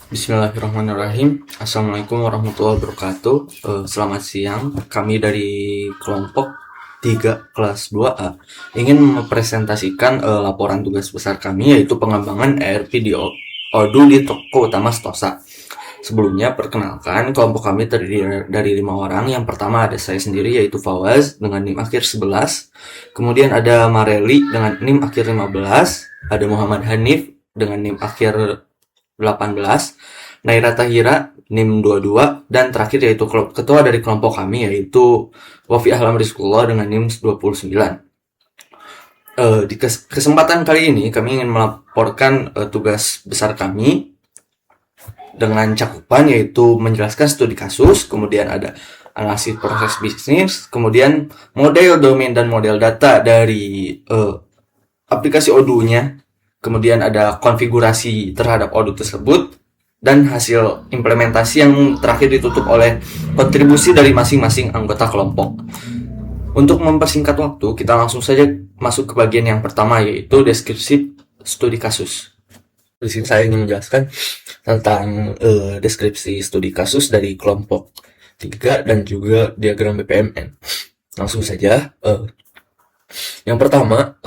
Bismillahirrahmanirrahim. Assalamualaikum warahmatullahi wabarakatuh. Selamat siang. Kami dari kelompok 3 kelas 2A ingin mempresentasikan laporan tugas besar kami, yaitu pengembangan ERP di Odoo di toko utama Stosa. Sebelumnya, perkenalkan, kelompok kami terdiri dari 5 orang. Yang pertama ada saya sendiri, yaitu Fawaz dengan NIM akhir 11. Kemudian ada Mareli dengan NIM akhir 15. Ada Muhammad Hanif dengan NIM akhir 18, Naira Tahira NIM 22, dan terakhir yaitu ketua dari kelompok kami, yaitu Wafi Ahlam Rizkullah dengan NIM 29. Di kesempatan kali ini kami ingin melaporkan tugas besar kami dengan cakupan, yaitu menjelaskan studi kasus, kemudian ada analisis proses bisnis, kemudian model domain dan model data dari aplikasi Odoo-nya, kemudian ada konfigurasi terhadap Odoo tersebut, dan hasil implementasi yang terakhir ditutup oleh kontribusi dari masing-masing anggota kelompok. Untuk mempersingkat waktu, kita langsung saja masuk ke bagian yang pertama, yaitu deskripsi studi kasus. Di sini saya ingin menjelaskan tentang deskripsi studi kasus dari kelompok 3 dan juga diagram BPMN. Langsung saja. Yang pertama,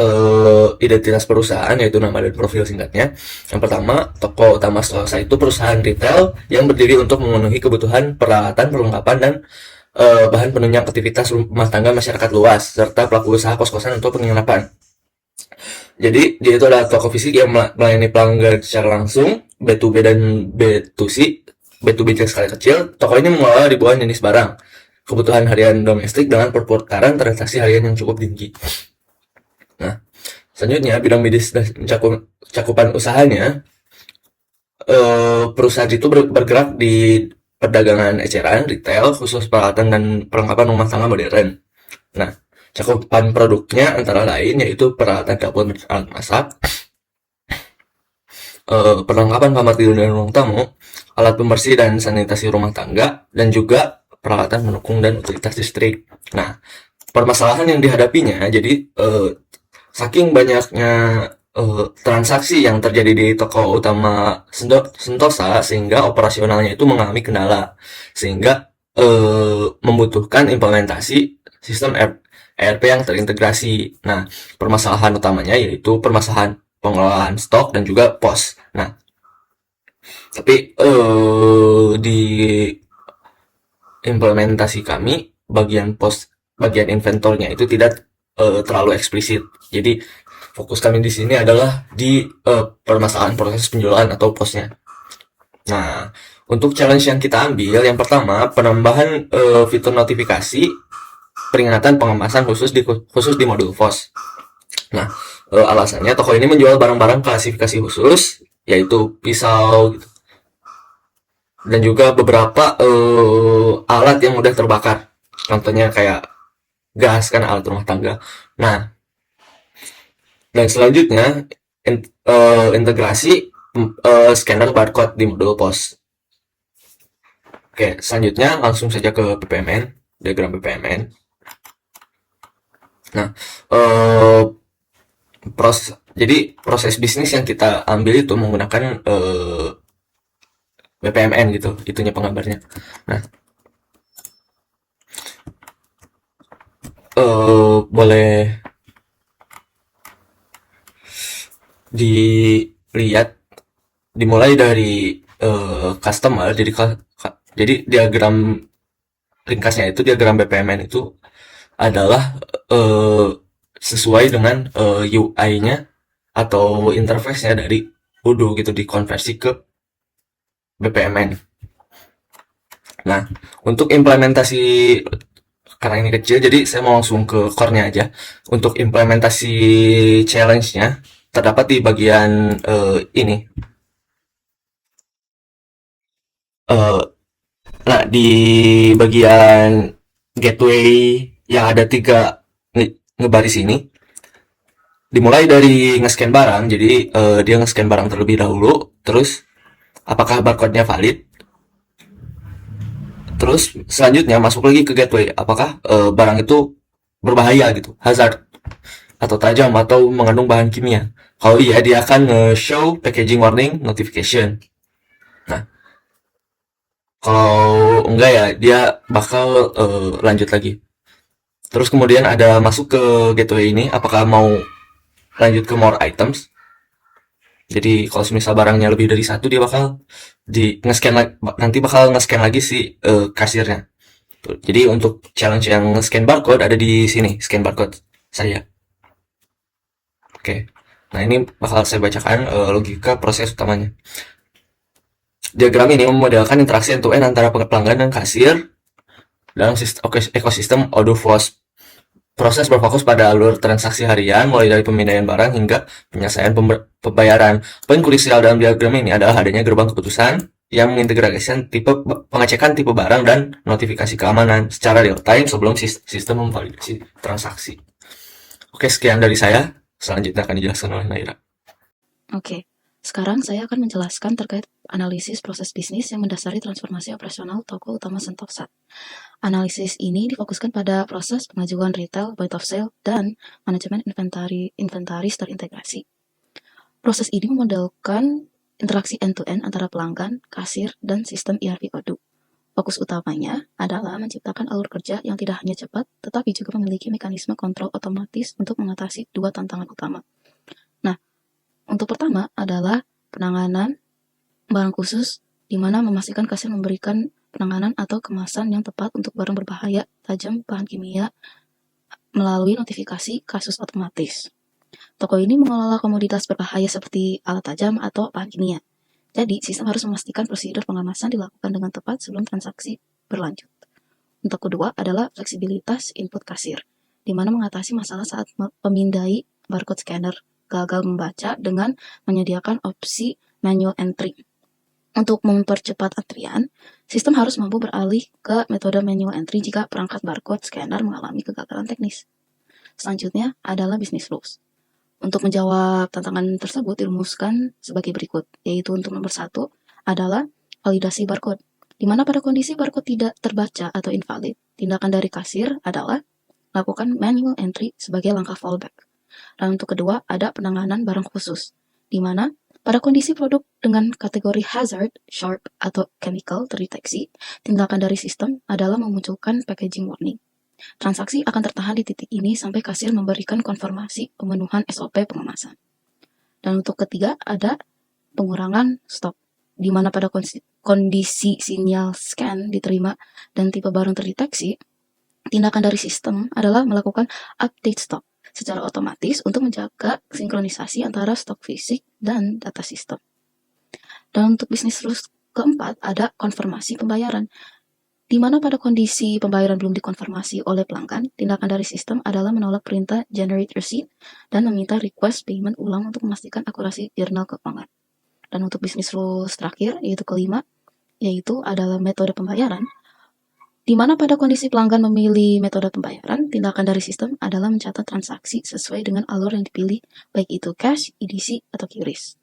identitas perusahaan, yaitu nama dan profil singkatnya. Yang pertama, toko utama Stosa itu perusahaan retail yang berdiri untuk memenuhi kebutuhan peralatan, perlengkapan, dan bahan penunjang aktivitas rumah tangga masyarakat luas, serta pelaku usaha kos-kosan untuk penginapan. Jadi, dia itu adalah toko fisik yang melayani pelanggan secara langsung, B2B dan B2C. B2B skala kecil, toko ini mengelola ribuan jenis barang kebutuhan harian domestik dengan perputaran transaksi harian yang cukup tinggi. Nah, selanjutnya bidang bisnis dan cakupan usahanya, perusahaan itu bergerak di perdagangan eceran, retail, khusus peralatan dan perlengkapan rumah tangga modern. Nah, cakupan produknya antara lain yaitu peralatan dapur dan alat masak, perlengkapan kamar tidur dan ruang tamu, alat pembersih dan sanitasi rumah tangga, dan juga peralatan pendukung dan utilitas listrik. Nah, permasalahan yang dihadapinya, jadi saking banyaknya transaksi yang terjadi di toko utama Sentosa, sehingga operasionalnya itu mengalami kendala, sehingga membutuhkan implementasi sistem ERP yang terintegrasi. Nah, permasalahan utamanya yaitu permasalahan pengelolaan stok dan juga pos. Nah, tapi di implementasi kami, bagian inventornya itu tidak terlalu eksplisit. Jadi fokus kami di sini adalah di permasalahan proses penjualan atau posnya. Nah, untuk challenge yang kita ambil, yang pertama penambahan fitur notifikasi peringatan pengemasan khusus di modul POS. Nah, alasannya toko ini menjual barang-barang klasifikasi khusus, yaitu pisau gitu, dan juga beberapa alat yang mudah terbakar, contohnya kayak gas, kan alat rumah tangga. Nah, dan selanjutnya integrasi scanner barcode di modul POS. Oke, selanjutnya langsung saja ke BPMN, diagram BPMN. Nah, proses bisnis yang kita ambil itu menggunakan BPMN gitu, itunya penggambarnya. Nah, boleh dilihat, dimulai dari customer. Jadi diagram ringkasnya itu, diagram BPMN itu adalah sesuai dengan UI-nya atau interface-nya dari Odoo gitu, dikonversi ke BPMN. Nah, untuk implementasi, karena ini kecil, jadi saya mau langsung ke core-nya aja. Untuk implementasi challenge-nya terdapat di bagian ini. Nah, di bagian gateway yang ada 3 ngebaris ini, dimulai dari nge-scan barang. Jadi dia nge-scan barang terlebih dahulu, terus apakah barcode-nya valid. Terus selanjutnya masuk lagi ke gateway, apakah barang itu berbahaya gitu, hazard, atau tajam, atau mengandung bahan kimia. Kalau iya, dia akan nge-show packaging warning notification. Nah, Kalau enggak ya dia bakal lanjut lagi. Terus kemudian ada masuk ke gateway ini, apakah mau lanjut ke more items. Jadi kalau misal barangnya lebih dari satu dia bakal di nge-scan lagi, nanti bakal nge-scan lagi si kasirnya. Tuh. Jadi untuk challenge yang scan barcode ada di sini, scan barcode saya. Oke. Nah, ini bakal saya bacakan logika proses utamanya. Diagram ini memodelkan interaksi end-to-end antara pelanggan dan kasir dalam ekosistem Odoo-Flows. Proses berfokus pada alur transaksi harian, mulai dari pemindaian barang hingga penyelesaian pembayaran. Poin krusial dalam diagram ini adalah adanya gerbang keputusan yang mengintegrasikan pengecekan tipe barang dan notifikasi keamanan secara real time sebelum sistem memvalidasi transaksi. Oke, sekian dari saya. Selanjutnya akan dijelaskan oleh Naira. Oke, sekarang saya akan menjelaskan terkait analisis proses bisnis yang mendasari transformasi operasional toko utama Sentosa. Analisis ini difokuskan pada proses pengajuan retail, point of sale, dan manajemen inventaris terintegrasi. Proses ini memodelkan interaksi end-to-end antara pelanggan, kasir, dan sistem ERP Odoo. Fokus utamanya adalah menciptakan alur kerja yang tidak hanya cepat, tetapi juga memiliki mekanisme kontrol otomatis untuk mengatasi dua tantangan utama. Nah, untuk pertama adalah penanganan barang khusus, di mana memastikan kasir memberikan penanganan atau kemasan yang tepat untuk barang berbahaya, tajam, bahan kimia, melalui notifikasi kasus otomatis. Toko ini mengelola komoditas berbahaya seperti alat tajam atau bahan kimia. Jadi, sistem harus memastikan prosedur pengemasan dilakukan dengan tepat sebelum transaksi berlanjut. Untuk kedua adalah fleksibilitas input kasir, di mana mengatasi masalah saat pemindai barcode scanner gagal membaca dengan menyediakan opsi manual entry. Untuk mempercepat antrian, sistem harus mampu beralih ke metode manual entry jika perangkat barcode scanner mengalami kegagalan teknis. Selanjutnya adalah business rules. Untuk menjawab tantangan tersebut dirumuskan sebagai berikut, yaitu untuk nomor 1 adalah validasi barcode, di mana pada kondisi barcode tidak terbaca atau invalid, tindakan dari kasir adalah lakukan manual entry sebagai langkah fallback. Dan untuk kedua, ada penanganan barang khusus, di mana pada kondisi produk dengan kategori hazard, sharp, atau chemical terdeteksi, tindakan dari sistem adalah memunculkan packaging warning. Transaksi akan tertahan di titik ini sampai kasir memberikan konfirmasi pemenuhan SOP pengemasan. Dan untuk ketiga, ada pengurangan stok, di mana pada kondisi sinyal scan diterima dan tipe barang terdeteksi, tindakan dari sistem adalah melakukan update stok secara otomatis untuk menjaga sinkronisasi antara stok fisik dan data sistem. Dan untuk bisnis rules keempat, ada konfirmasi pembayaran, di mana pada kondisi pembayaran belum dikonfirmasi oleh pelanggan, tindakan dari sistem adalah menolak perintah generate receipt dan meminta request payment ulang untuk memastikan akurasi jurnal keuangan. Dan untuk bisnis rules terakhir, yaitu kelima, yaitu adalah metode pembayaran, di mana pada kondisi pelanggan memilih metode pembayaran, tindakan dari sistem adalah mencatat transaksi sesuai dengan alur yang dipilih, baik itu cash, EDC, atau QRIS.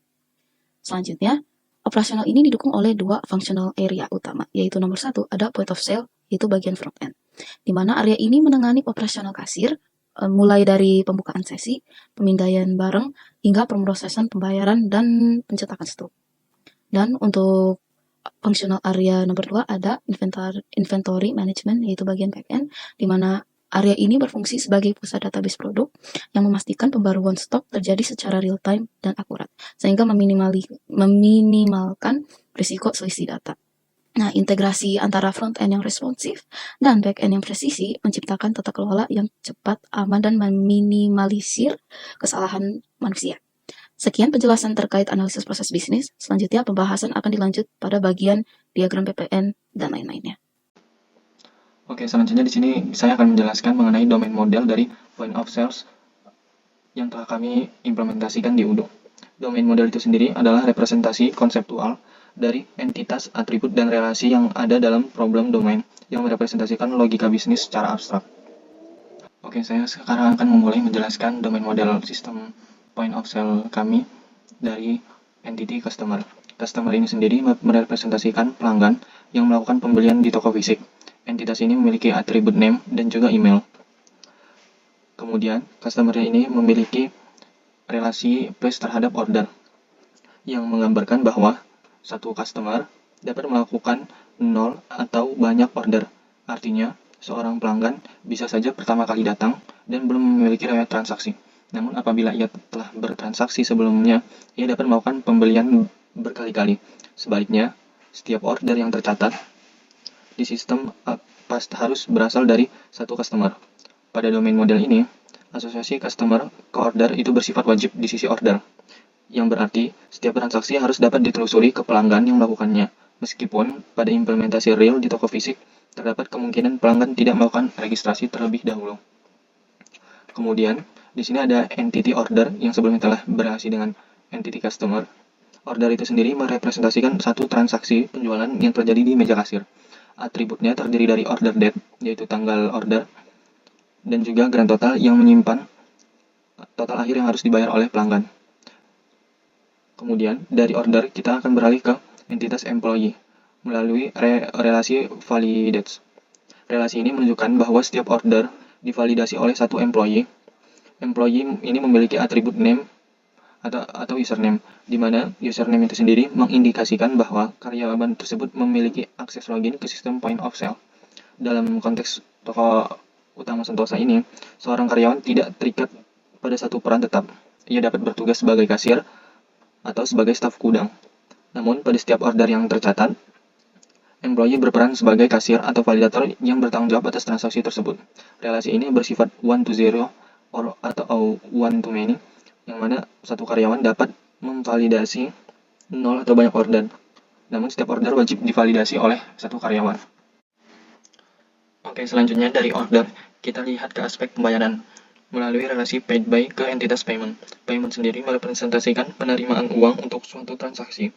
Selanjutnya, operasional ini didukung oleh dua functional area utama, yaitu nomor 1 ada point of sale, yaitu bagian front end, di mana area ini menangani operasional kasir, mulai dari pembukaan sesi, pemindaian barang, hingga pemrosesan pembayaran dan pencetakan stok. Dan untuk functional area nomor 2 ada inventory management, yaitu bagian back-end, di mana area ini berfungsi sebagai pusat database produk yang memastikan pembaruan stok terjadi secara real time dan akurat, sehingga meminimalkan risiko selisih data. Nah, integrasi antara front-end yang responsif dan back-end yang presisi menciptakan tata kelola yang cepat, aman, dan meminimalisir kesalahan manusia. Sekian penjelasan terkait analisis proses bisnis. Selanjutnya pembahasan akan dilanjut pada bagian diagram PPN dan lain-lainnya. Oke, selanjutnya di sini saya akan menjelaskan mengenai domain model dari point of sales yang telah kami implementasikan di Odoo. Domain model itu sendiri adalah representasi konseptual dari entitas, atribut, dan relasi yang ada dalam problem domain yang merepresentasikan logika bisnis secara abstrak. Oke, saya sekarang akan memulai menjelaskan domain model sistem point of sale kami dari entity customer. Customer ini sendiri merepresentasikan pelanggan yang melakukan pembelian di toko fisik. Entitas ini memiliki atribut name dan juga email. Kemudian, customer ini memiliki relasi place terhadap order yang menggambarkan bahwa satu customer dapat melakukan nol atau banyak order. Artinya, seorang pelanggan bisa saja pertama kali datang dan belum memiliki riwayat transaksi. Namun apabila ia telah bertransaksi sebelumnya, ia dapat melakukan pembelian berkali-kali. Sebaliknya, setiap order yang tercatat di sistem harus berasal dari satu customer. Pada domain model ini, asosiasi customer ke order itu bersifat wajib di sisi order, yang berarti setiap transaksi harus dapat ditelusuri ke pelanggan yang melakukannya. Meskipun pada implementasi real di toko fisik, terdapat kemungkinan pelanggan tidak melakukan registrasi terlebih dahulu. Kemudian, di sini ada entity order yang sebelumnya telah berinteraksi dengan entity customer. Order itu sendiri merepresentasikan satu transaksi penjualan yang terjadi di meja kasir. Atributnya terdiri dari order date, yaitu tanggal order, dan juga grand total yang menyimpan total akhir yang harus dibayar oleh pelanggan. Kemudian, dari order kita akan beralih ke entitas employee melalui relasi validates. Relasi ini menunjukkan bahwa setiap order divalidasi oleh satu employee. Employee ini memiliki atribut name atau username, di mana username itu sendiri mengindikasikan bahwa karyawan tersebut memiliki akses login ke sistem point of sale. Dalam konteks toko utama Sentosa ini, seorang karyawan tidak terikat pada satu peran tetap. Ia dapat bertugas sebagai kasir atau sebagai staf gudang. Namun, pada setiap order yang tercatat, employee berperan sebagai kasir atau validator yang bertanggung jawab atas transaksi tersebut. Relasi ini bersifat one to zero atau one to many, yang mana satu karyawan dapat memvalidasi nol atau banyak order. Namun setiap order wajib divalidasi oleh satu karyawan. Oke, selanjutnya dari order, kita lihat ke aspek pembayaran melalui relasi paid by ke entitas payment. Payment sendiri merepresentasikan penerimaan uang untuk suatu transaksi.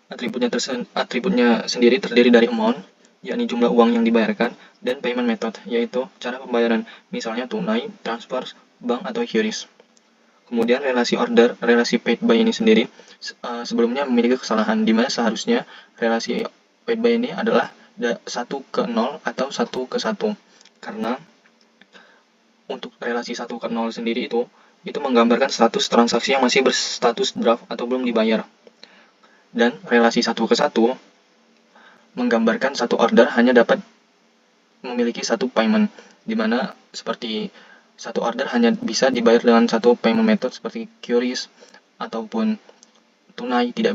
Atributnya sendiri terdiri dari amount, yakni jumlah uang yang dibayarkan, dan payment method, yaitu cara pembayaran, misalnya tunai, transfer, bank, atau QRIS. Kemudian relasi paid by ini sendiri sebelumnya memiliki kesalahan, di mana seharusnya relasi paid by ini adalah 1 ke 0 atau 1 ke 1. Karena untuk relasi 1 ke 0 sendiri itu menggambarkan status transaksi yang masih berstatus draft atau belum dibayar. Dan relasi 1 ke 1 menggambarkan satu order hanya dapat memiliki satu payment, di mana seperti satu order hanya bisa dibayar dengan satu payment method seperti QRIS ataupun tunai, tidak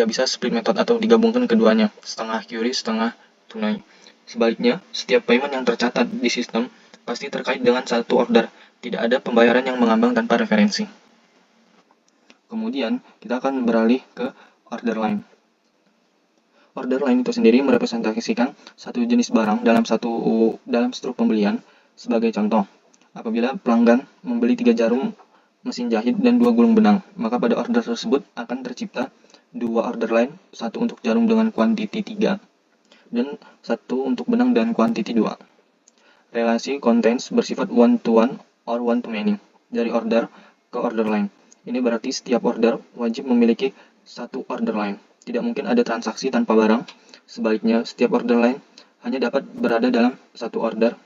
bisa split method atau digabungkan keduanya, setengah QRIS, setengah tunai. Sebaliknya, setiap payment yang tercatat di sistem pasti terkait dengan satu order, tidak ada pembayaran yang mengambang tanpa referensi. Kemudian, kita akan beralih ke order line. Order line itu sendiri merepresentasikan satu jenis barang dalam struk pembelian. Sebagai contoh, apabila pelanggan membeli 3 jarum mesin jahit dan 2 gulung benang, maka pada order tersebut akan tercipta 2 order line, satu untuk jarum dengan kuantiti 3 dan satu untuk benang dengan kuantiti 2. Relasi contents bersifat one to one or one to many dari order ke order line. Ini berarti setiap order wajib memiliki satu order line. Tidak mungkin ada transaksi tanpa barang. Sebaliknya, setiap order line hanya dapat berada dalam satu order.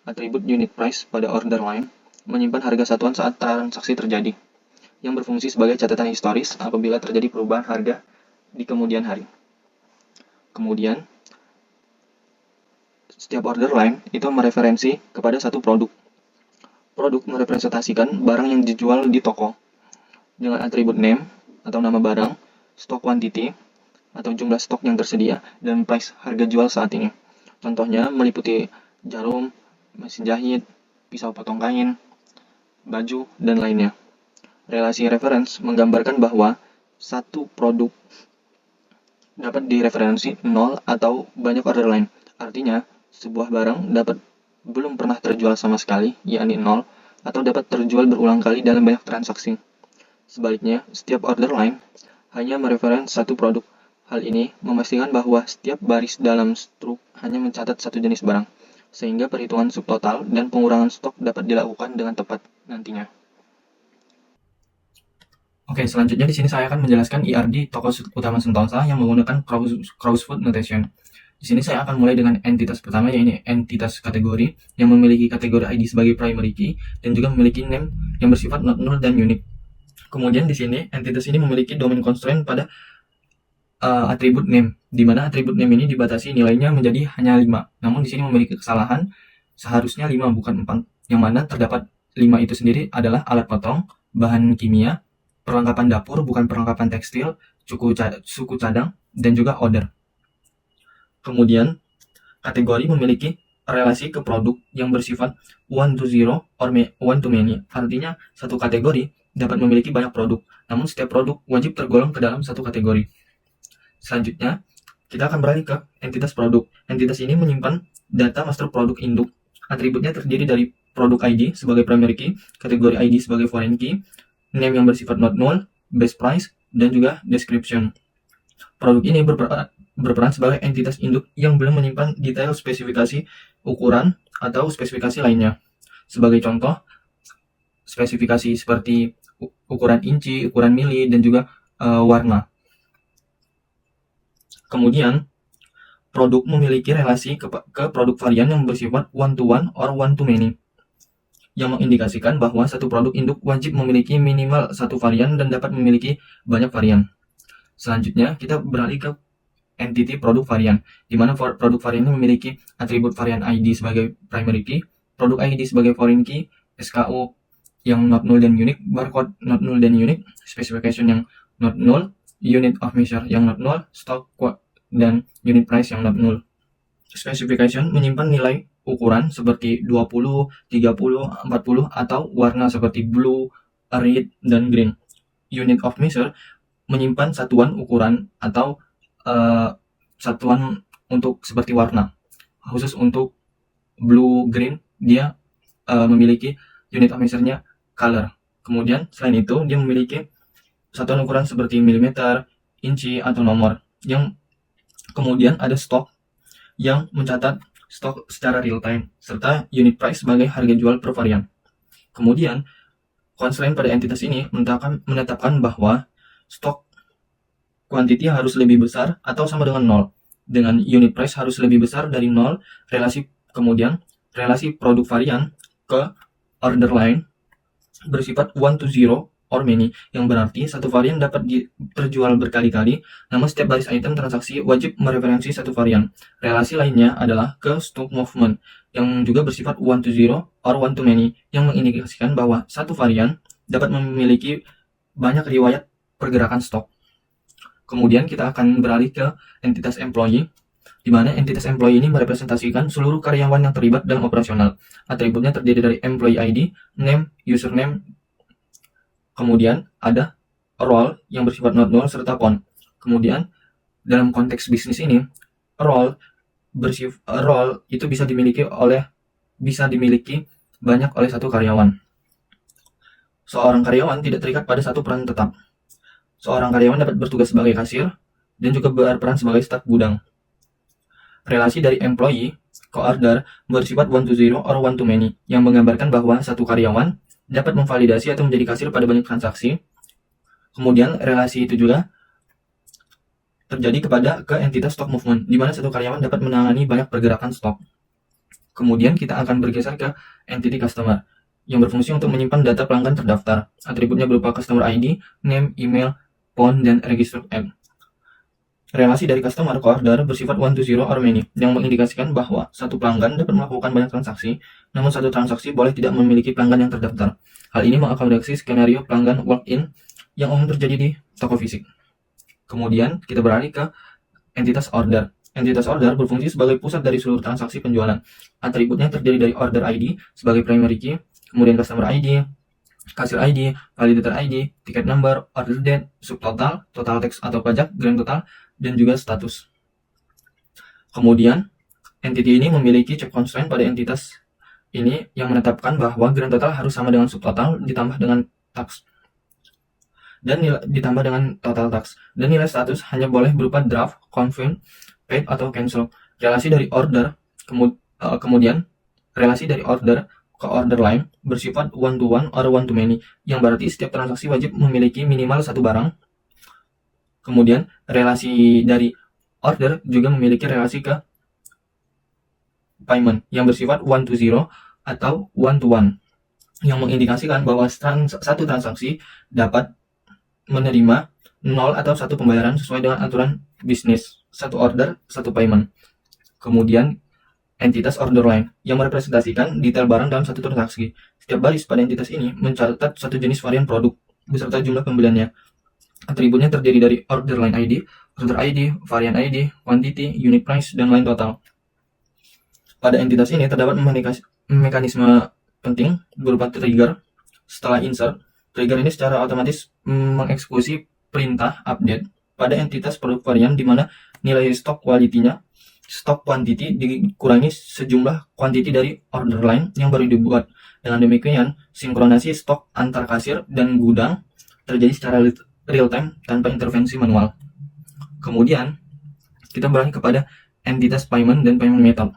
Atribut unit price pada order line menyimpan harga satuan saat transaksi terjadi, yang berfungsi sebagai catatan historis apabila terjadi perubahan harga di kemudian hari. Kemudian, setiap order line itu mereferensi kepada satu produk. Produk merepresentasikan barang yang dijual di toko dengan atribut name atau nama barang, stock quantity atau jumlah stok yang tersedia, dan price harga jual saat ini. Contohnya meliputi jarum, mesin jahit, pisau potong kain, baju, dan lainnya. Relasi reference menggambarkan bahwa satu produk dapat direferensi 0 atau banyak order line. Artinya, sebuah barang dapat belum pernah terjual sama sekali, yakni 0, atau dapat terjual berulang kali dalam banyak transaksi. Sebaliknya, setiap order line hanya mereferensi satu produk. Hal ini memastikan bahwa setiap baris dalam struk hanya mencatat satu jenis barang, sehingga perhitungan subtotal dan pengurangan stok dapat dilakukan dengan tepat nantinya. Oke, selanjutnya di sini saya akan menjelaskan IRD toko utama Sentosa yang menggunakan crossfoot notation. Di sini saya akan mulai dengan entitas pertama, yaitu entitas kategori yang memiliki kategori ID sebagai primary key dan juga memiliki name yang bersifat not null dan unique. Kemudian di sini entitas ini memiliki domain constraint pada 1 to 1 atau 1 to many. Di mana 1 to 1 adalah 1 to 1 pada 1 to many. Kemudian di sini entitas kedua, yaitu entitas category yang memiliki kategori ID sebagai primary key dan juga memiliki name yang bersifat not null dan unique. Kemudian di sini entitas ini memiliki domain constraint pada atribut name, di mana atribut name ini dibatasi nilainya menjadi hanya 5. Namun di sini memiliki kesalahan, seharusnya 5 bukan 4. Yang mana terdapat 5 itu sendiri adalah alat potong, bahan kimia, perlengkapan dapur bukan perlengkapan tekstil, suku cadang, dan juga order. Kemudian, kategori memiliki relasi ke produk yang bersifat one to zero or one to many. Artinya, satu kategori dapat memiliki banyak produk, namun setiap produk wajib tergolong ke dalam satu kategori. Selanjutnya, kita akan beralih ke entitas produk. Entitas ini menyimpan data master produk induk. Atributnya terdiri dari produk ID sebagai primary key, kategori ID sebagai foreign key, name yang bersifat not null, base price, dan juga description. Produk ini berperan sebagai entitas induk yang belum menyimpan detail spesifikasi ukuran atau spesifikasi lainnya. Sebagai contoh, spesifikasi seperti ukuran inci, ukuran mili, dan juga warna. Kemudian, produk memiliki relasi ke produk varian yang bersifat one-to-one or one-to-many, yang mengindikasikan bahwa satu produk induk wajib memiliki minimal satu varian dan dapat memiliki banyak varian. Selanjutnya, kita beralih ke entity produk varian, di mana produk varian memiliki atribut varian ID sebagai primary key, produk ID sebagai foreign key, SKU yang not null dan unique, barcode not null dan unique, specification yang not null, unit of measure yang not null, stock dan unit price yang not null. Specification menyimpan nilai ukuran seperti 20, 30, 40 atau warna seperti blue, red, dan green. Unit of measure menyimpan satuan ukuran atau satuan untuk seperti warna. Khusus untuk blue, green, dia memiliki unit of measure-nya color. Kemudian selain itu dia memiliki satuan ukuran seperti milimeter, inci, atau nomor. Yang kemudian ada stok yang mencatat stok secara real time, serta unit price sebagai harga jual per varian. Kemudian, constraint pada entitas ini menetapkan bahwa stok quantity harus lebih besar atau sama dengan 0, dengan unit price harus lebih besar dari 0, kemudian relasi produk varian ke order line bersifat one to zero or many, yang berarti satu varian dapat terjual berkali-kali, namun setiap baris item transaksi wajib mereferensi satu varian. Relasi lainnya adalah ke stock movement, yang juga bersifat one to zero or one to many, yang mengindikasikan bahwa satu varian dapat memiliki banyak riwayat pergerakan stok. Kemudian kita akan beralih ke entitas employee, di mana entitas employee ini merepresentasikan seluruh karyawan yang terlibat dalam operasional. Atributnya terdiri dari employee ID, name, username, kemudian ada role yang bersifat not null serta pon. Kemudian dalam konteks bisnis ini, role itu bisa dimiliki banyak oleh satu karyawan. Seorang karyawan tidak terikat pada satu peran tetap. Seorang karyawan dapat bertugas sebagai kasir dan juga berperan sebagai staf gudang. Relasi dari employee ke order bersifat one to zero or one to many, yang menggambarkan bahwa satu karyawan dapat memvalidasi atau menjadi kasir pada banyak transaksi. Kemudian relasi itu juga terjadi ke entitas stock movement, di mana satu karyawan dapat menangani banyak pergerakan stok. Kemudian kita akan bergeser ke entity customer, yang berfungsi untuk menyimpan data pelanggan terdaftar. Atributnya berupa customer ID, name, email, phone, dan registered ad. Relasi dari customer ke order bersifat one to zero or many, yang mengindikasikan bahwa satu pelanggan dapat melakukan banyak transaksi, namun satu transaksi boleh tidak memiliki pelanggan yang terdaftar. Hal ini mengakomodasi skenario pelanggan walk-in yang umum terjadi di toko fisik. Kemudian kita beralih ke entitas order. Entitas order berfungsi sebagai pusat dari seluruh transaksi penjualan. Atributnya terdiri dari order ID sebagai primary key, kemudian customer ID, kasir ID, validator ID, ticket number, order date, subtotal, total tax atau pajak, grand total, dan juga status. Kemudian, entity ini memiliki check constraint pada entitas ini yang menetapkan bahwa grand total harus sama dengan subtotal ditambah dengan tax dan ditambah dengan total tax, dan nilai status hanya boleh berupa draft, confirm, paid atau cancel. Relasi dari order kemudian relasi dari order ke order line bersifat one to one or one to many, yang berarti setiap transaksi wajib memiliki minimal satu barang. Kemudian relasi dari order juga memiliki relasi ke payment yang bersifat one to zero atau one to one, yang mengindikasikan bahwa satu transaksi dapat menerima 0 atau satu pembayaran sesuai dengan aturan bisnis, satu order, satu payment. Kemudian entitas order line yang merepresentasikan detail barang dalam satu transaksi. Setiap baris pada entitas ini mencatat satu jenis varian produk beserta jumlah pembeliannya. Atributnya terdiri dari order line ID, order ID, varian ID, quantity, unit price, dan line total. Pada entitas ini terdapat mekanisme penting berupa trigger. Setelah insert, trigger ini secara otomatis mengeksekusi perintah update pada entitas produk varian di mana nilai stok quantity dikurangi sejumlah quantity dari order line yang baru dibuat. Dengan demikian, sinkronasi stok antar kasir dan gudang terjadi secara real time tanpa intervensi manual. Kemudian, kita beralih kepada entitas payment dan payment method.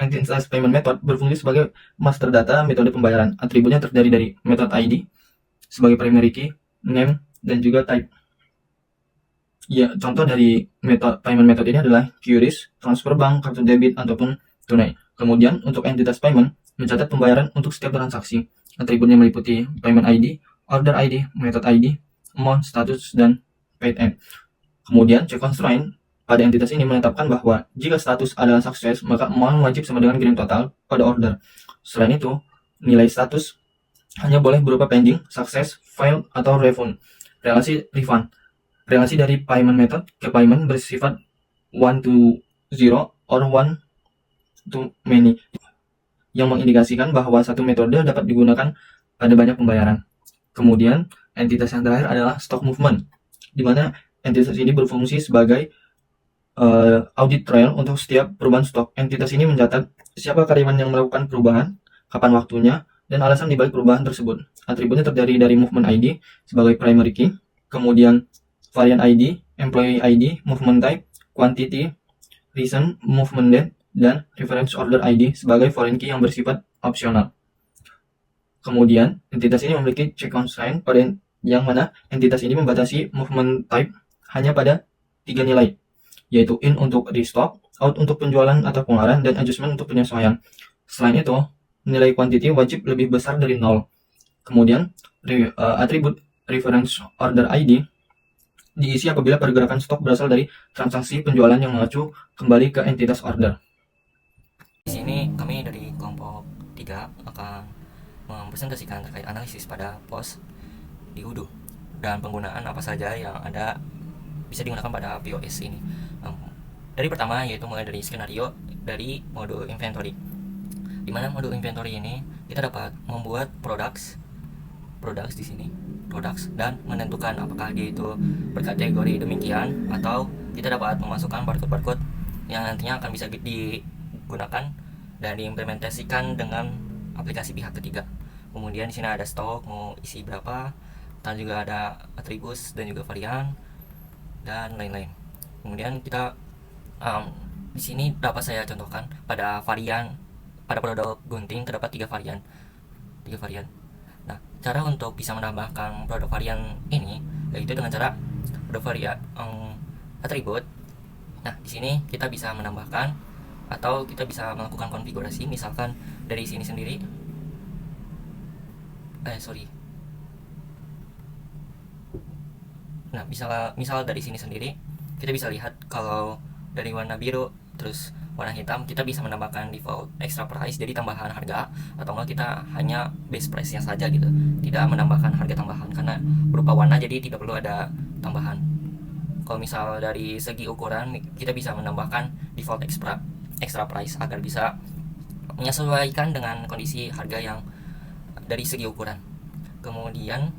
Entitas payment method berfungsi sebagai master data metode pembayaran. Atributnya terdiri dari method ID sebagai primary key, name, dan juga type. Ya, contoh dari payment method ini adalah QRIS, transfer bank, kartu debit, ataupun tunai. Kemudian, untuk entitas payment, mencatat pembayaran untuk setiap transaksi. Atributnya meliputi payment ID, order ID, method ID, amount, status, dan paid end. Kemudian, check constraint pada entitas ini menetapkan bahwa jika status adalah sukses, maka amount wajib sama dengan kirim total pada order. Selain itu, nilai status hanya boleh berupa pending, sukses, failed, atau refund. Relasi dari payment method ke payment bersifat 1 to 0 or 1 to many, yang mengindikasikan bahwa satu metode dapat digunakan pada banyak pembayaran. Kemudian, entitas yang terakhir adalah stock movement, di mana entitas ini berfungsi sebagai audit trail untuk setiap perubahan stok. Entitas ini mencatat siapa karyawan yang melakukan perubahan, kapan waktunya, dan alasan dibalik perubahan tersebut. Atributnya terdiri dari movement ID sebagai primary key, kemudian varian ID, employee ID, movement type, quantity, reason, movement date, dan reference order ID sebagai foreign key yang bersifat opsional. Kemudian, entitas ini memiliki check constraint pada yang mana entitas ini membatasi movement type hanya pada 3 nilai, yaitu in untuk restock, out untuk penjualan atau pengeluaran, dan adjustment untuk penyesuaian. Selain itu, nilai quantity wajib lebih besar dari 0. Kemudian, atribut reference order ID diisi apabila pergerakan stok berasal dari transaksi penjualan yang mengacu kembali ke entitas order. Di sini kami dari kelompok 3 akan mempresentasikan terkait analisis pada pos di Udo dan penggunaan apa saja yang ada bisa digunakan pada POS ini. Dari pertama yaitu mulai dari skenario dari mode inventory. Di mana mode inventory ini kita dapat membuat products di sini, products, dan menentukan apakah dia itu berkategori demikian atau kita dapat memasukkan barcode yang nantinya akan bisa digunakan dan diimplementasikan dengan aplikasi pihak ketiga. Kemudian di sini ada stok mau isi berapa, dan juga ada atribut dan juga varian dan lain-lain. Kemudian kita di sini dapat saya contohkan pada produk gunting terdapat 3 varian. Nah, cara untuk bisa menambahkan produk varian ini yaitu dengan cara produk varian atribut. Nah, di sini kita bisa menambahkan atau kita bisa melakukan konfigurasi, misalkan dari sini sendiri. Nah, misal dari sini sendiri kita bisa lihat kalau dari warna biru terus warna hitam kita bisa menambahkan default extra price, jadi tambahan harga, atau enggak kita hanya base price nya saja gitu, tidak menambahkan harga tambahan karena berupa warna jadi tidak perlu ada tambahan. Kalau misal dari segi ukuran kita bisa menambahkan default extra price agar bisa menyesuaikan dengan kondisi harga yang dari segi ukuran. Kemudian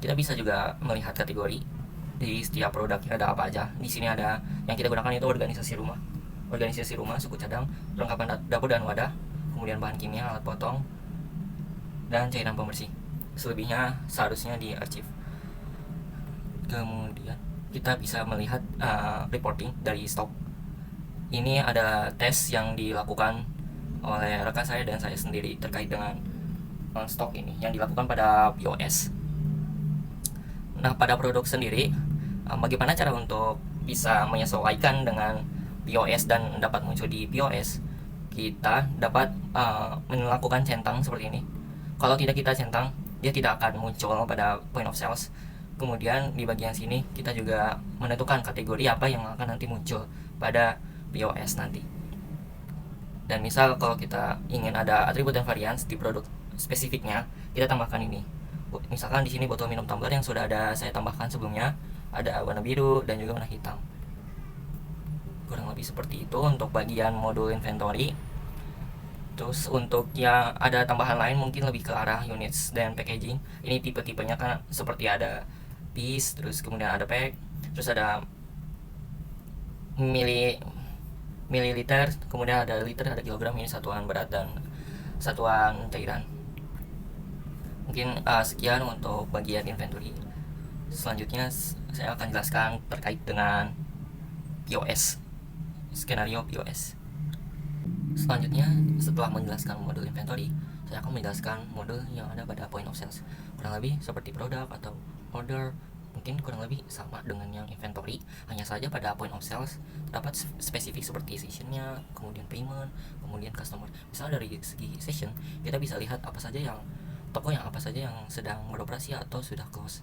kita bisa juga melihat kategori di setiap produknya ada apa aja. Di sini ada yang kita gunakan itu organisasi rumah, suku cadang, perlengkapan dapur dan wadah, kemudian bahan kimia, alat potong, dan cairan pembersih. Selebihnya seharusnya diarsip. Kemudian kita bisa melihat reporting dari stok. Ini ada tes yang dilakukan oleh rekan saya dan saya sendiri terkait dengan stok ini yang dilakukan pada POS. Nah, pada produk sendiri, bagaimana cara untuk bisa menyesuaikan dengan POS dan dapat muncul di POS? Kita dapat melakukan centang seperti ini. Kalau tidak kita centang, dia tidak akan muncul pada point of sales. Kemudian di bagian sini kita juga menentukan kategori apa yang akan nanti muncul pada POS nanti. Dan misal kalau kita ingin ada atribut dan varians di produk spesifiknya, kita tambahkan ini. Misalkan di sini botol minum tumbler yang sudah ada saya tambahkan sebelumnya, ada warna biru dan juga warna hitam. Kurang lebih seperti itu untuk bagian modul inventory. Terus untuk yang ada tambahan lain mungkin lebih ke arah units dan packaging. Ini tipe-tipenya kan seperti ada piece, terus kemudian ada pack, terus ada mililiter, kemudian ada liter, ada kilogram, ini satuan berat dan satuan cairan. Mungkin sekian untuk bagian inventory. Selanjutnya saya akan jelaskan terkait dengan POS, skenario POS. Selanjutnya, setelah menjelaskan modul inventory, saya akan menjelaskan modul yang ada pada point of sales. Kurang lebih seperti produk atau order, mungkin kurang lebih sama dengan yang inventory, hanya saja pada point of sales terdapat spesifik seperti sessionnya, kemudian payment, kemudian customer. Misal dari segi session, kita bisa lihat apa saja yang toko yang apa saja yang sedang beroperasi atau sudah close.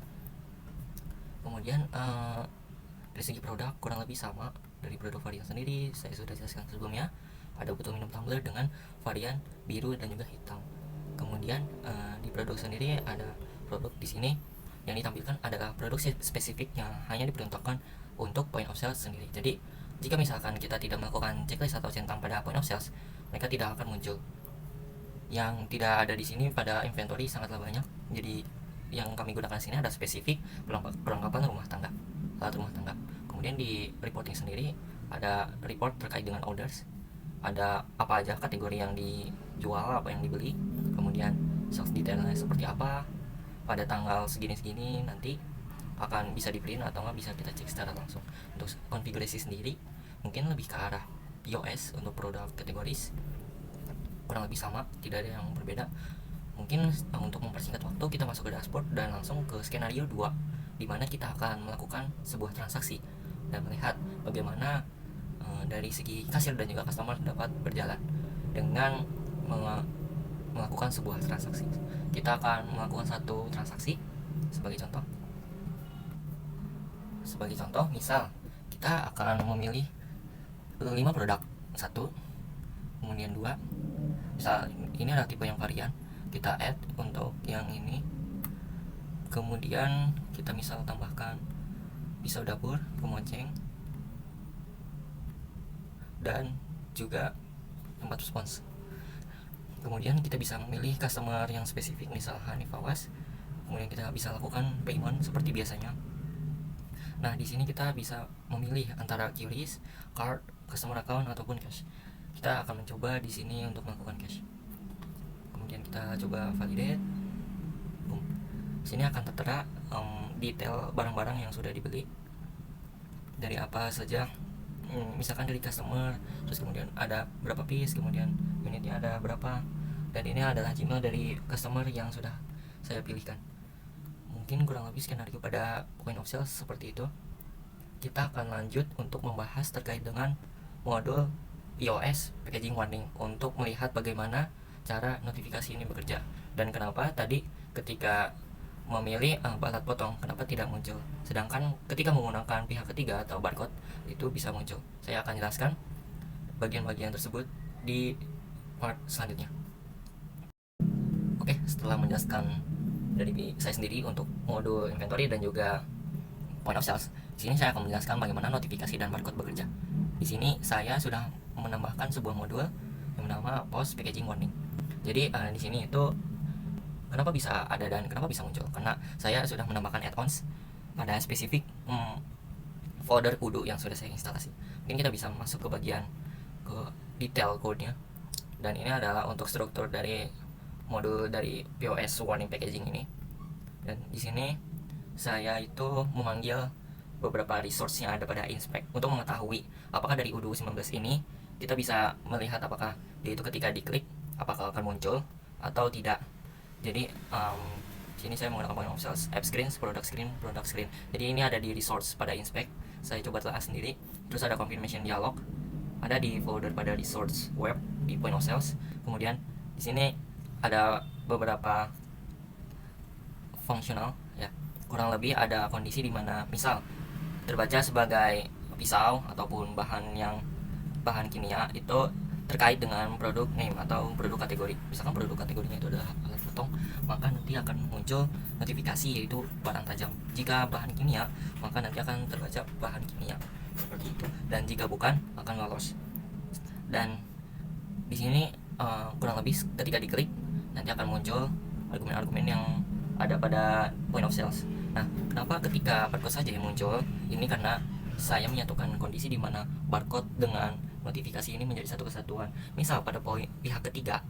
Kemudian dari segi produk kurang lebih sama. Dari produk varian sendiri saya sudah jelaskan sebelumnya, ada botol minum tumbler dengan varian biru dan juga hitam. Kemudian di produk sendiri ada produk di sini yang ditampilkan adalah produk spesifik yang hanya diperuntukkan untuk point of sales sendiri. Jadi jika misalkan kita tidak melakukan checklist atau centang pada point of sales, mereka tidak akan muncul. Yang tidak ada di sini pada inventory sangatlah banyak. Jadi yang kami gunakan sini ada spesifik perlengkapan rumah tangga, alat rumah tangga. Kemudian di reporting sendiri ada report terkait dengan orders, ada apa aja kategori yang dijual, apa yang dibeli, kemudian sales detailnya seperti apa, pada tanggal segini-segini nanti akan bisa di print atau nggak bisa kita cek secara langsung. Untuk konfigurasi sendiri mungkin lebih ke arah POS untuk produk kategoris, kurang lebih sama, tidak ada yang berbeda. Mungkin untuk mempersingkat waktu kita masuk ke dashboard dan langsung ke skenario 2, di mana kita akan melakukan sebuah transaksi dan melihat bagaimana dari segi kasir dan juga customer dapat berjalan dengan melakukan sebuah transaksi. Kita akan melakukan satu transaksi sebagai contoh. Misal kita akan memilih 5 produk, 1, kemudian 2. Misal ini adalah tipe yang varian, kita add untuk yang ini. Kemudian kita misal tambahkan pisau dapur, kemoceng, dan juga tempat respons. Kemudian kita bisa memilih customer yang spesifik, misal Hanif Awas. Kemudian kita bisa lakukan payment seperti biasanya. Nah, di sini kita bisa memilih antara QRIS, card, customer account ataupun cash. Kita akan mencoba di sini untuk melakukan cash. Kemudian kita coba validate. Boom. Sini akan tertera detail barang-barang yang sudah dibeli. Dari apa saja, misalkan dari customer, terus kemudian ada berapa piece, kemudian unitnya ada berapa, dan ini adalah jumlah dari customer yang sudah saya pilihkan. Mungkin kurang lebih skenario pada point of sales seperti itu. Kita akan lanjut untuk membahas terkait dengan modul POS, packaging warning, untuk melihat bagaimana cara notifikasi ini bekerja dan kenapa tadi ketika memilih balat potong kenapa tidak muncul, sedangkan ketika menggunakan pihak ketiga atau barcode itu bisa muncul. Saya akan jelaskan bagian-bagian tersebut di part selanjutnya. Oke, setelah menjelaskan dari saya sendiri untuk modul inventory dan juga point of sales, di sini saya akan menjelaskan bagaimana notifikasi dan barcode bekerja. Di sini saya sudah menambahkan sebuah modul yang bernama post packaging warning. Jadi di sini itu kenapa bisa ada dan kenapa bisa muncul? Karena saya sudah menambahkan add-ons pada spesifik folder Udo yang sudah saya instalasi. Mungkin kita bisa masuk ke bagian ke detail code-nya. Dan ini adalah untuk struktur dari modul dari POS warning packaging ini. Dan di sini saya itu memanggil beberapa resource yang ada pada inspect untuk mengetahui apakah dari Udo 19 ini kita bisa melihat apakah dia itu ketika diklik apakah akan muncul atau tidak. Jadi sini saya menggunakan point of sales, app screen, product screen. Jadi ini ada di resource pada inspect. Saya coba telah sendiri. Terus ada confirmation dialog, ada di folder pada resource web di point of sales. Kemudian di sini ada beberapa fungsional ya, kurang lebih ada kondisi di mana misal terbaca sebagai pisau ataupun bahan kimia itu terkait dengan produk name atau produk kategori. Misalkan produk kategorinya itu adalah alat potong, maka nanti akan muncul notifikasi yaitu barang tajam. Jika bahan kimia, maka nanti akan terbaca bahan kimia seperti itu. Dan jika bukan, akan lolos. Dan di sini kurang lebih ketika diklik nanti akan muncul argumen-argumen yang ada pada point of sales. Nah, kenapa ketika barcode saja yang muncul? Ini karena saya menyatukan kondisi di mana barcode dengan notifikasi ini menjadi satu kesatuan. Misal pada pihak ketiga,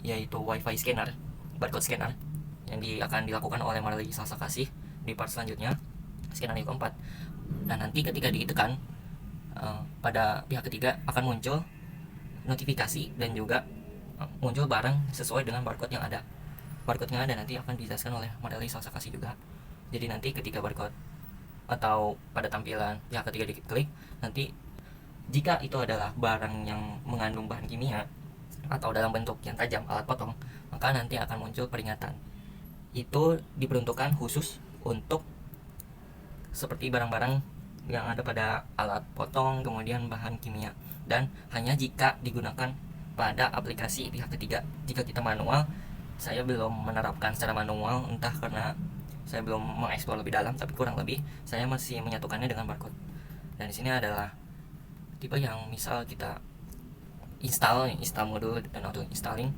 yaitu WiFi scanner, barcode scanner, yang akan dilakukan oleh Marley Salsakasih di part selanjutnya, skenario keempat. Dan nanti ketika ditekan, pada pihak ketiga akan muncul notifikasi dan juga muncul barang sesuai dengan barcode yang ada. Barcode yang ada nanti akan dijelaskan oleh Marley Salsakasih juga. Jadi nanti ketika barcode atau pada tampilan pihak ketiga diklik, nanti jika itu adalah barang yang mengandung bahan kimia atau dalam bentuk yang tajam, alat potong, maka nanti akan muncul peringatan. Itu diperuntukkan khusus untuk seperti barang-barang yang ada pada alat potong, kemudian bahan kimia, dan hanya jika digunakan pada aplikasi pihak ketiga. Jika kita manual, saya belum menerapkan secara manual, entah karena saya belum mengeksplor lebih dalam, tapi kurang lebih saya masih menyatukannya dengan barcode. Dan di sini adalah tipe yang misal kita install modul dan auto installing.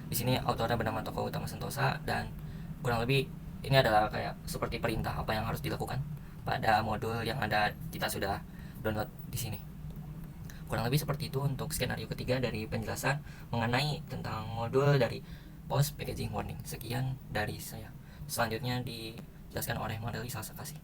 Di sini autornya bernama Toko Utama Sentosa, dan kurang lebih ini adalah kayak seperti perintah apa yang harus dilakukan pada modul yang ada kita sudah download di sini. Kurang lebih seperti itu untuk skenario ketiga dari penjelasan mengenai tentang modul dari post packaging warning. Sekian dari saya. Selanjutnya dijelaskan oleh Marley Salsakasih.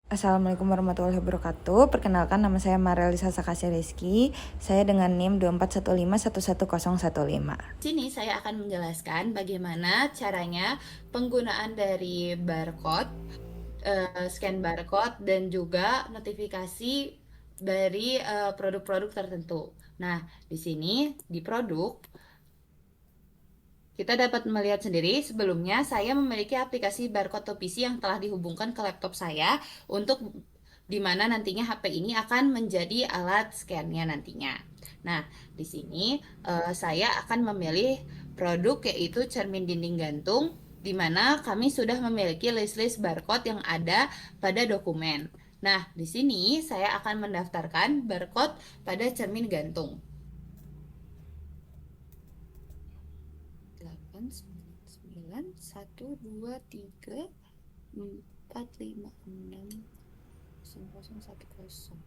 Assalamualaikum warahmatullahi wabarakatuh. Perkenalkan, nama saya Marley Salsakasih Rizky. Saya dengan NIM 2415111015. Di sini saya akan menjelaskan bagaimana caranya penggunaan dari barcode, scan barcode, dan juga notifikasi dari produk-produk tertentu. Nah, di sini di produk kita dapat melihat sendiri sebelumnya saya memiliki aplikasi barcode to PC yang telah dihubungkan ke laptop saya untuk dimana nantinya HP ini akan menjadi alat scan-nya nantinya. Nah, di sini saya akan memilih produk yaitu cermin dinding gantung, di mana kami sudah memiliki list-list barcode yang ada pada dokumen. Nah, di sini saya akan mendaftarkan barcode pada cermin gantung. 8, 9, 1, 2, 3, 4, 5, 6, 0, 1, 0.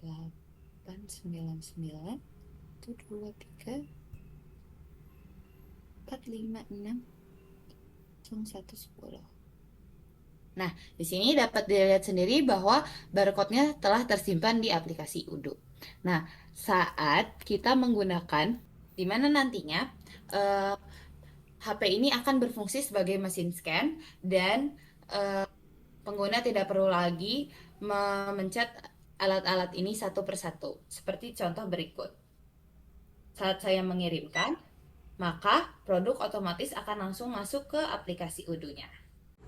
Delapan, 9, 9, 1, 2, 3, 4, 5, 6, 1, 10. Nah, di sini dapat dilihat sendiri bahwa barcode-nya telah tersimpan di aplikasi Udo. Nah, saat kita menggunakan, di mana nantinya HP ini akan berfungsi sebagai mesin scan dan pengguna tidak perlu lagi memencet alat-alat ini satu persatu, seperti contoh berikut. Saat saya mengirimkan, maka produk otomatis akan langsung masuk ke aplikasi Udo-nya.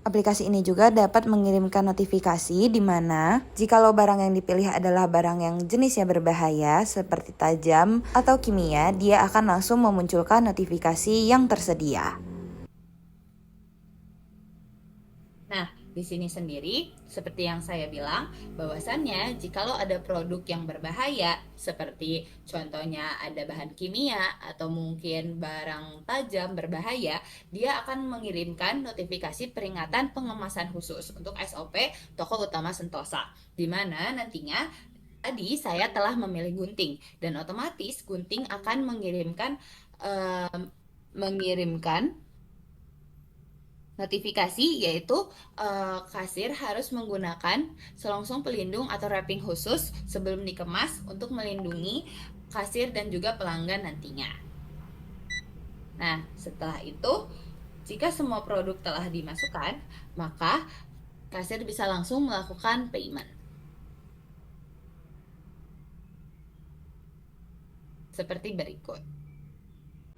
Aplikasi ini juga dapat mengirimkan notifikasi di mana jikalau barang yang dipilih adalah barang yang jenisnya berbahaya seperti tajam atau kimia, dia akan langsung memunculkan notifikasi yang tersedia. Nah, di sini sendiri, seperti yang saya bilang, bahwasannya jikalau ada produk yang berbahaya, seperti contohnya ada bahan kimia atau mungkin barang tajam berbahaya, dia akan mengirimkan notifikasi peringatan pengemasan khusus untuk SOP Toko Utama Sentosa, di mana nantinya tadi saya telah memilih gunting, dan otomatis gunting akan mengirimkan notifikasi, yaitu kasir harus menggunakan selongsong pelindung atau wrapping khusus sebelum dikemas untuk melindungi kasir dan juga pelanggan nantinya. Nah, setelah itu, jika semua produk telah dimasukkan, maka kasir bisa langsung melakukan payment. Seperti berikut.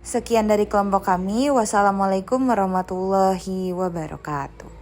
Sekian dari kelompok kami. Wassalamualaikum warahmatullahi wabarakatuh.